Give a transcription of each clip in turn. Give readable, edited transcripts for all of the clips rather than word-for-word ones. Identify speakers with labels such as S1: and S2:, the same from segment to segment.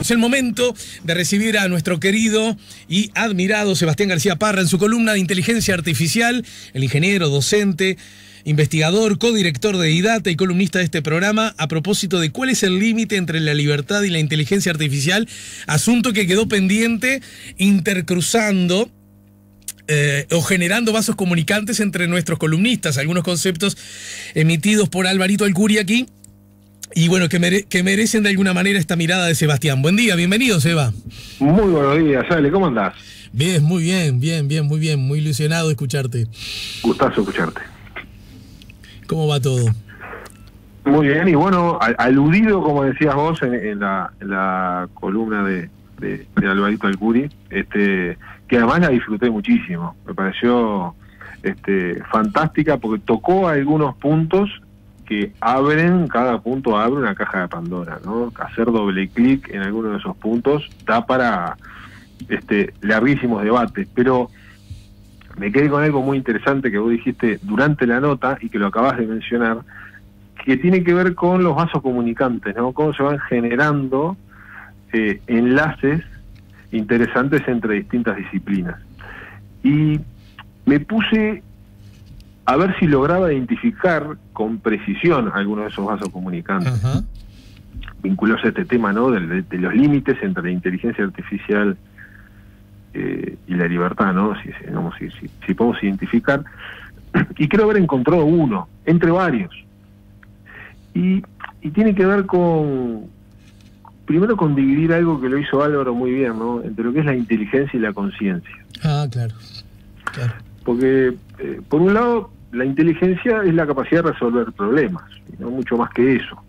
S1: Es el momento de recibir a nuestro querido y admirado Sebastián García Parra en su columna de inteligencia artificial, el ingeniero, docente, investigador, codirector de IDATA y columnista de este programa, a propósito de cuál es el límite entre la libertad y la inteligencia artificial, asunto que quedó pendiente intercruzando o generando vasos comunicantes entre nuestros columnistas, algunos conceptos emitidos por Alvarito Alcuri aquí, y bueno, que merecen de alguna manera esta mirada de Sebastián. Buen día, bienvenido, Seba.
S2: Muy buenos días, Ale, ¿cómo andás?
S1: Bien, muy bien, muy ilusionado de escucharte.
S2: Gustazo escucharte.
S1: ¿Cómo va todo?
S2: Muy bien, y bueno, aludido, como decías vos, en la columna de Alvarito Alcuri, que además la disfruté muchísimo. Me pareció fantástica porque tocó algunos puntos que cada punto abre una caja de Pandora, ¿no? Hacer doble clic en alguno de esos puntos da para larguísimos debates, pero me quedé con algo muy interesante que vos dijiste durante la nota y que lo acabas de mencionar, que tiene que ver con los vasos comunicantes, ¿no? Cómo se van generando enlaces interesantes entre distintas disciplinas. Y me puse a ver si lograba identificar con precisión algunos de esos vasos comunicantes.
S1: Ajá.
S2: Vinculados a este tema, ¿no? De los límites entre la inteligencia artificial y la libertad, ¿no? Si podemos identificar. Y creo haber encontrado uno, entre varios. Y tiene que ver primero con dividir algo que lo hizo Álvaro muy bien, ¿no? Entre lo que es la inteligencia y la conciencia.
S1: Ah, claro.
S2: Porque, por un lado, la inteligencia es la capacidad de resolver problemas, no mucho más que eso.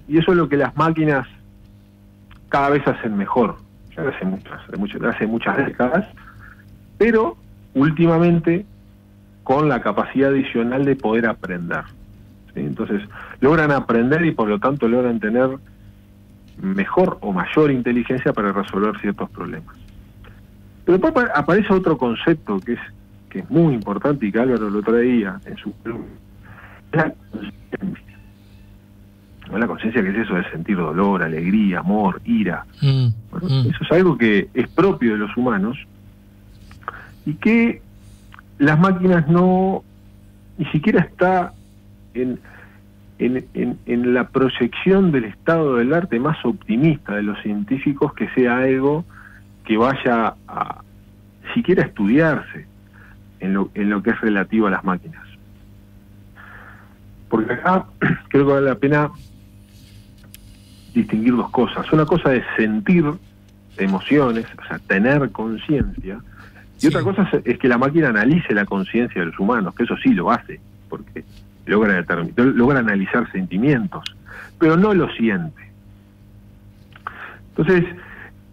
S2: Y eso es lo que las máquinas cada vez hacen mejor, ya hace muchas décadas, pero últimamente con la capacidad adicional de poder aprender. ¿Sí? Entonces, logran aprender y por lo tanto logran tener mejor o mayor inteligencia para resolver ciertos problemas. Pero después aparece otro concepto que es muy importante y que Álvaro lo traía en su columna, la conciencia. La conciencia, que es eso de sentir dolor, alegría, amor, ira. Eso es algo que es propio de los humanos y que las máquinas ni siquiera está en la proyección del estado del arte más optimista de los científicos, que sea algo que vaya a siquiera estudiarse en lo que es relativo a las máquinas. Porque acá creo que vale la pena distinguir dos cosas. Una cosa es sentir emociones, o sea, tener conciencia, y otra cosa es que la máquina analice la conciencia de los humanos, que eso sí lo hace, porque logra analizar sentimientos, pero no lo siente. Entonces,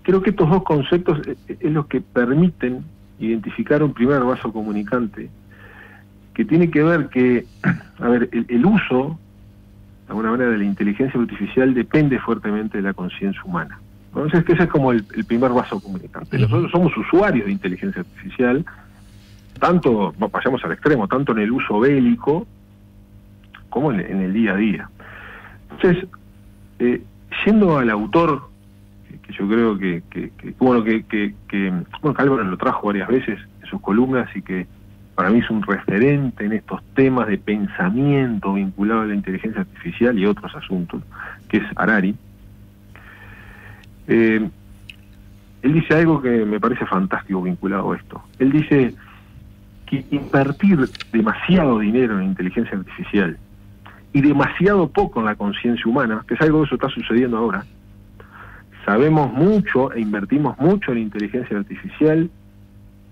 S2: creo que estos dos conceptos es lo que permiten identificar un primer vaso comunicante, que tiene que ver que, el uso, de alguna manera, de la inteligencia artificial depende fuertemente de la conciencia humana. Entonces, ese es como el primer vaso comunicante. Nosotros somos usuarios de inteligencia artificial, vayamos al extremo, tanto en el uso bélico como en el día a día. Entonces, yendo al autor, que yo creo que Álvaro lo trajo varias veces en sus columnas y que para mí es un referente en estos temas de pensamiento vinculado a la inteligencia artificial y otros asuntos, que es Harari. Él dice algo que me parece fantástico vinculado a esto. Él dice que invertir demasiado dinero en inteligencia artificial y demasiado poco en la conciencia humana, que es algo que eso está sucediendo ahora. Sabemos mucho e invertimos mucho en inteligencia artificial,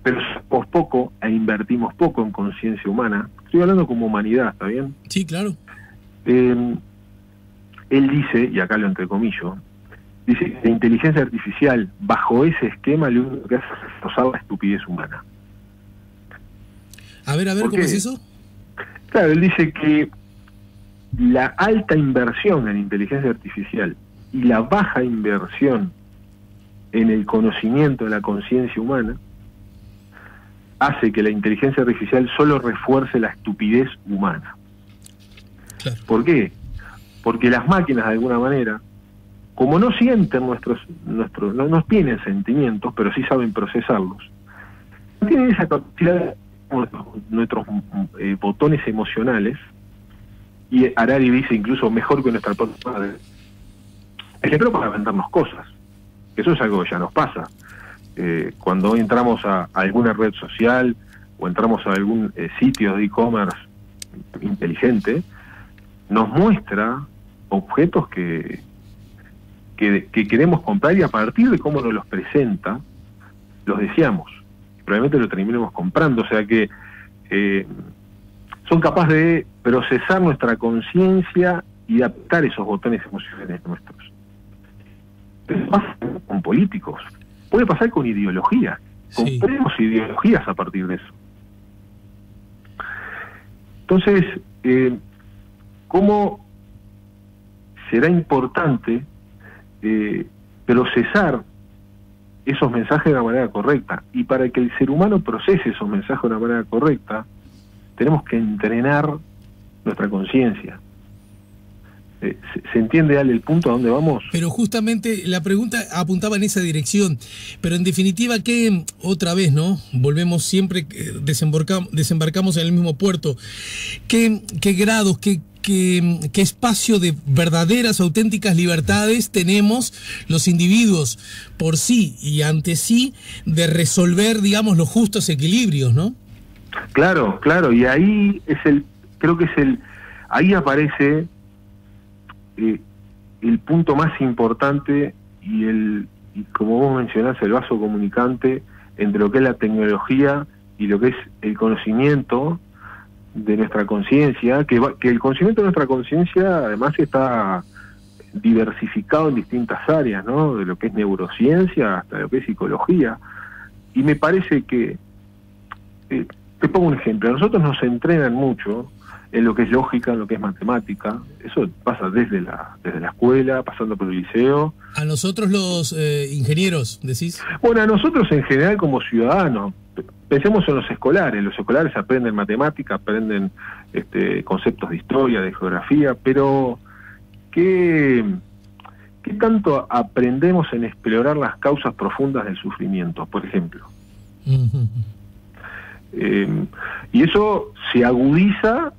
S2: pero sabemos poco e invertimos poco en conciencia humana. Estoy hablando como humanidad, ¿está bien?
S1: Sí, claro.
S2: Él dice, y acá lo entrecomillo, dice que la inteligencia artificial, bajo ese esquema, lo único que hace es reforzar la estupidez humana.
S1: A ver, ¿cómo es eso?
S2: Claro, él dice que la alta inversión en inteligencia artificial y la baja inversión en el conocimiento de la conciencia humana hace que la inteligencia artificial solo refuerce la estupidez humana.
S1: Claro.
S2: ¿Por qué? Porque las máquinas, de alguna manera, como no sienten no tienen sentimientos, pero sí saben procesarlos, no tienen esa capacidad de nuestros botones emocionales, y Harari dice incluso mejor que nuestra propia madre, ejemplo para vendernos cosas. Eso es algo que ya nos pasa. Cuando entramos a alguna red social o entramos a algún sitio de e-commerce inteligente, nos muestra objetos que queremos comprar, y a partir de cómo nos los presenta, los deseamos. Probablemente lo terminemos comprando. O sea que son capaces de procesar nuestra conciencia y adaptar esos botones emocionales nuestros. Pero pasa con políticos, puede pasar con ideologías.
S1: Sí.
S2: Compremos ideologías a partir de eso. Entonces, ¿cómo será importante procesar esos mensajes de una manera correcta? Y para que el ser humano procese esos mensajes de una manera correcta, tenemos que entrenar nuestra conciencia. ¿Se entiende, Ale, el punto a dónde vamos?
S1: Pero justamente la pregunta apuntaba en esa dirección. Pero en definitiva, que otra vez, ¿no? Volvemos siempre, desembarcamos en el mismo puerto. ¿Qué grados, qué espacio de verdaderas, auténticas libertades tenemos los individuos por sí y ante sí de resolver, digamos, los justos equilibrios, ¿no?
S2: Claro, y ahí ahí aparece el punto más importante y como vos mencionás, el vaso comunicante entre lo que es la tecnología y lo que es el conocimiento de nuestra conciencia, que el conocimiento de nuestra conciencia además está diversificado en distintas áreas, ¿no? De lo que es neurociencia hasta lo que es psicología. Y me parece que, te pongo un ejemplo, a nosotros nos entrenan mucho en lo que es lógica, en lo que es matemática. Eso pasa desde la escuela, pasando por el liceo.
S1: A nosotros los ingenieros, decís.
S2: Bueno, a nosotros en general como ciudadanos. Pensemos en los escolares. Los escolares aprenden matemática, aprenden conceptos de historia, de geografía, pero ¿qué tanto aprendemos en explorar las causas profundas del sufrimiento, por ejemplo?
S1: Uh-huh.
S2: Y eso se agudiza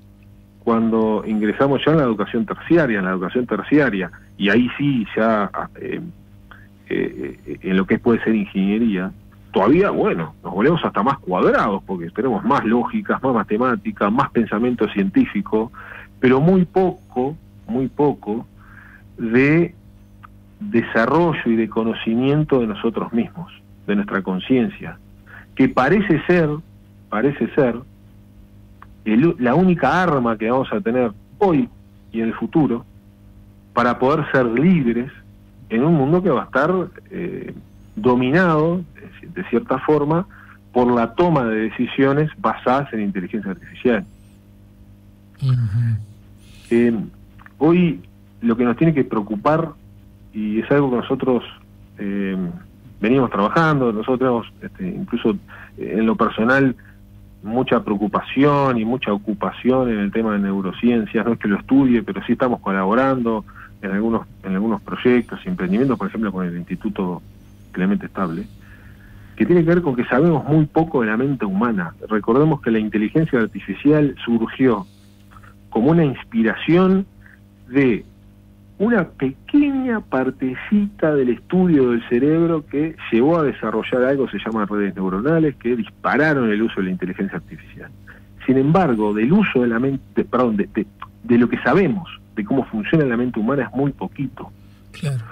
S2: cuando ingresamos ya en la educación terciaria, y ahí sí ya en lo que puede ser ingeniería, todavía, bueno, nos volvemos hasta más cuadrados, porque tenemos más lógicas, más matemáticas, más pensamiento científico, pero muy poco de desarrollo y de conocimiento de nosotros mismos, de nuestra conciencia, que parece ser la única arma que vamos a tener hoy y en el futuro para poder ser libres en un mundo que va a estar dominado, de cierta forma, por la toma de decisiones basadas en inteligencia artificial. Uh-huh. Hoy lo que nos tiene que preocupar, y es algo que nosotros venimos trabajando, nosotros incluso en lo personal, mucha preocupación y mucha ocupación en el tema de neurociencias. No es que lo estudie, pero sí estamos colaborando en algunos proyectos y emprendimientos, por ejemplo con el Instituto Clemente Estable, que tiene que ver con que sabemos muy poco de la mente humana. Recordemos que la inteligencia artificial surgió como una inspiración de una pequeña partecita del estudio del cerebro que llevó a desarrollar algo que se llama redes neuronales, que dispararon el uso de la inteligencia artificial. Sin embargo, del uso de la mente, de lo que sabemos de cómo funciona la mente humana es muy poquito.
S1: Claro.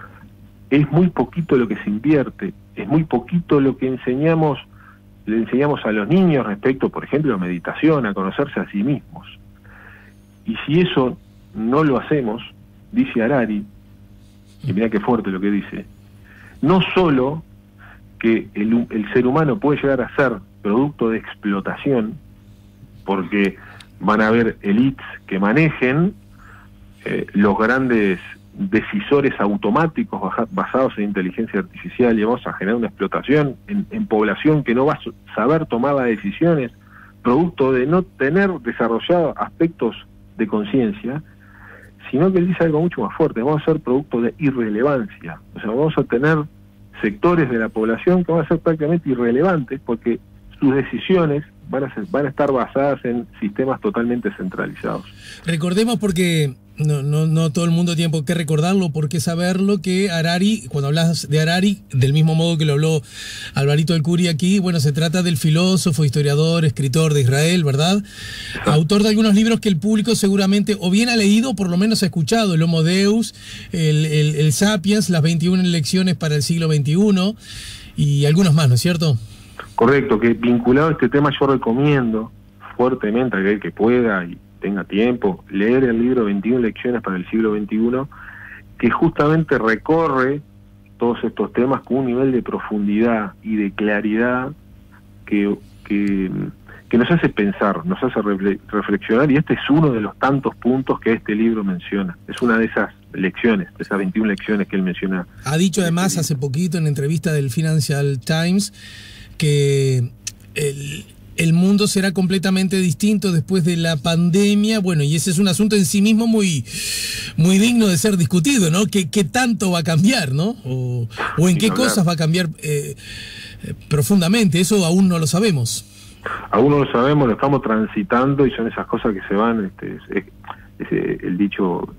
S2: Es muy poquito lo que se invierte, es muy poquito lo que le enseñamos a los niños respecto, por ejemplo, a meditación, a conocerse a sí mismos. Y si eso no lo hacemos, dice Harari, y mirá qué fuerte lo que dice, no solo que el ser humano puede llegar a ser producto de explotación, porque van a haber élites que manejen los grandes decisores automáticos basados en inteligencia artificial, y vamos a generar una explotación en población que no va a saber tomar las decisiones, producto de no tener desarrollado aspectos de conciencia, sino que él dice algo mucho más fuerte: vamos a ser producto de irrelevancia. O sea, vamos a tener sectores de la población que van a ser prácticamente irrelevantes porque sus decisiones van a estar basadas en sistemas totalmente centralizados.
S1: Recordemos, porque no todo el mundo tiene por qué recordarlo, por qué saberlo, que Harari, cuando hablas de Harari, del mismo modo que lo habló Alvarito El Curi aquí, bueno, se trata del filósofo, historiador, escritor de Israel, ¿verdad? Autor de algunos libros que el público seguramente o bien ha leído o por lo menos ha escuchado: el Homo Deus, el Sapiens, las 21 lecciones para el siglo XXI y algunos más, ¿no es cierto?
S2: Correcto, que vinculado a este tema yo recomiendo fuertemente a aquel que pueda y tenga tiempo leer el libro 21 lecciones para el siglo XXI, que justamente recorre todos estos temas con un nivel de profundidad y de claridad que nos hace pensar, nos hace reflexionar, y este es uno de los tantos puntos que este libro menciona. Es una de esas lecciones, de esas 21 lecciones que él menciona.
S1: Ha dicho además hace poquito en entrevista del Financial Times que el mundo será completamente distinto después de la pandemia. Bueno, y ese es un asunto en sí mismo muy digno de ser discutido, ¿no? ¿Qué tanto va a cambiar, no? O en qué cosas va a cambiar profundamente. Eso aún no lo sabemos.
S2: Aún no lo sabemos, lo estamos transitando, y son esas cosas que se van, el dicho,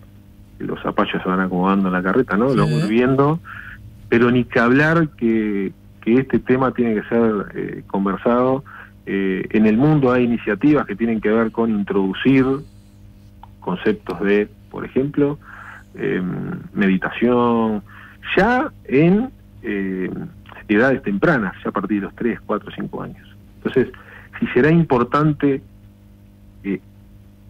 S2: los zapallos se van acomodando en la carreta, ¿no? Sí. Lo vamos viendo, pero ni que hablar que este tema tiene que ser conversado. En el mundo hay iniciativas que tienen que ver con introducir conceptos de, por ejemplo, meditación, ya en edades tempranas, ya a partir de los 3, 4, 5 años. Entonces, si será importante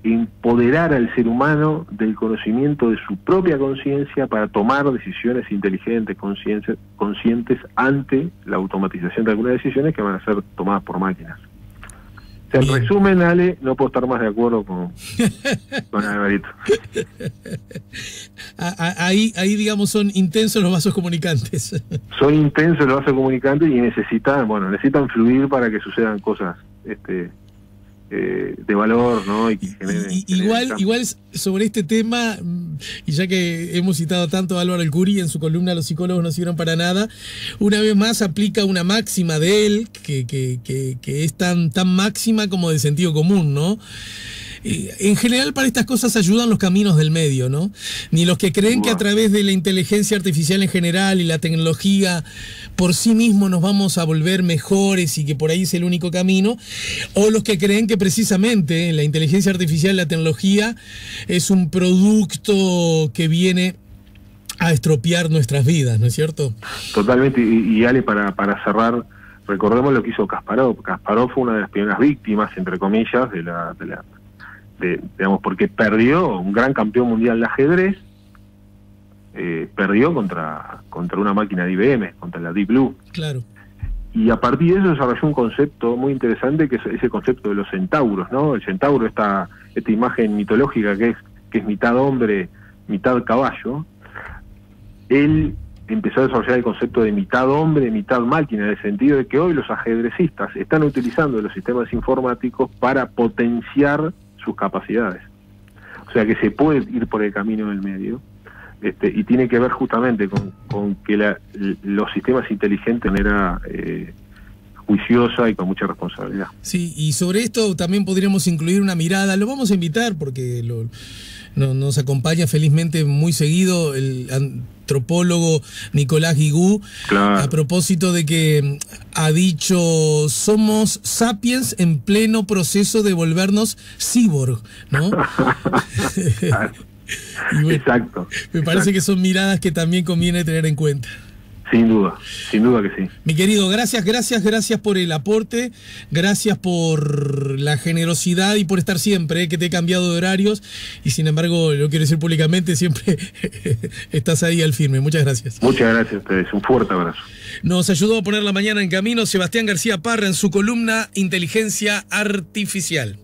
S2: empoderar al ser humano del conocimiento de su propia conciencia para tomar decisiones inteligentes, conscientes ante la automatización de algunas decisiones que van a ser tomadas por máquinas. O sea, en resumen, Ale, no puedo estar más de acuerdo con Alvarito.
S1: Ahí, digamos, son intensos los vasos comunicantes.
S2: Son intensos los vasos comunicantes y necesitan fluir para que sucedan cosas de valor, ¿no? Y que
S1: igual sobre este tema, y ya que hemos citado tanto a Álvaro El Curi en su columna Los psicólogos no sirven para nada, una vez más aplica una máxima de él que es tan máxima como de sentido común, ¿no? En general, para estas cosas ayudan los caminos del medio, ¿no? Ni los que creen que a través de la inteligencia artificial en general y la tecnología por sí mismos nos vamos a volver mejores y que por ahí es el único camino, o los que creen que precisamente la inteligencia artificial y la tecnología es un producto que viene a estropear nuestras vidas, ¿no es cierto?
S2: Totalmente, y Ale, para cerrar, recordemos lo que hizo Kasparov. Kasparov fue una de las primeras víctimas, entre comillas, digamos, porque perdió, un gran campeón mundial de ajedrez, perdió contra una máquina de IBM, contra la Deep Blue.
S1: Claro.
S2: Y a partir de eso desarrolló un concepto muy interesante, que es ese concepto de los centauros, ¿no? El centauro, esta imagen mitológica que es mitad hombre, mitad caballo. Él empezó a desarrollar el concepto de mitad hombre, mitad máquina, en el sentido de que hoy los ajedrecistas están utilizando los sistemas informáticos para potenciar sus capacidades. O sea que se puede ir por el camino del medio, y tiene que ver justamente con que los sistemas inteligentes de manera juiciosa y con mucha responsabilidad.
S1: Sí, y sobre esto también podríamos incluir una mirada, lo vamos a invitar porque nos acompaña felizmente muy seguido el antropólogo Nicolás Guigou, claro, a propósito de que ha dicho: somos sapiens en pleno proceso de volvernos cyborg, ¿no? Y bueno,
S2: exacto.
S1: Me parece que son miradas que también conviene tener en cuenta.
S2: Sin duda que sí.
S1: Mi querido, gracias por el aporte, gracias por la generosidad y por estar siempre, que te he cambiado de horarios y sin embargo, lo quiero decir públicamente, siempre estás ahí al firme. Muchas gracias.
S2: Muchas gracias a ustedes, un fuerte abrazo.
S1: Nos ayudó a poner la mañana en camino Sebastián García Parra en su columna Inteligencia Artificial.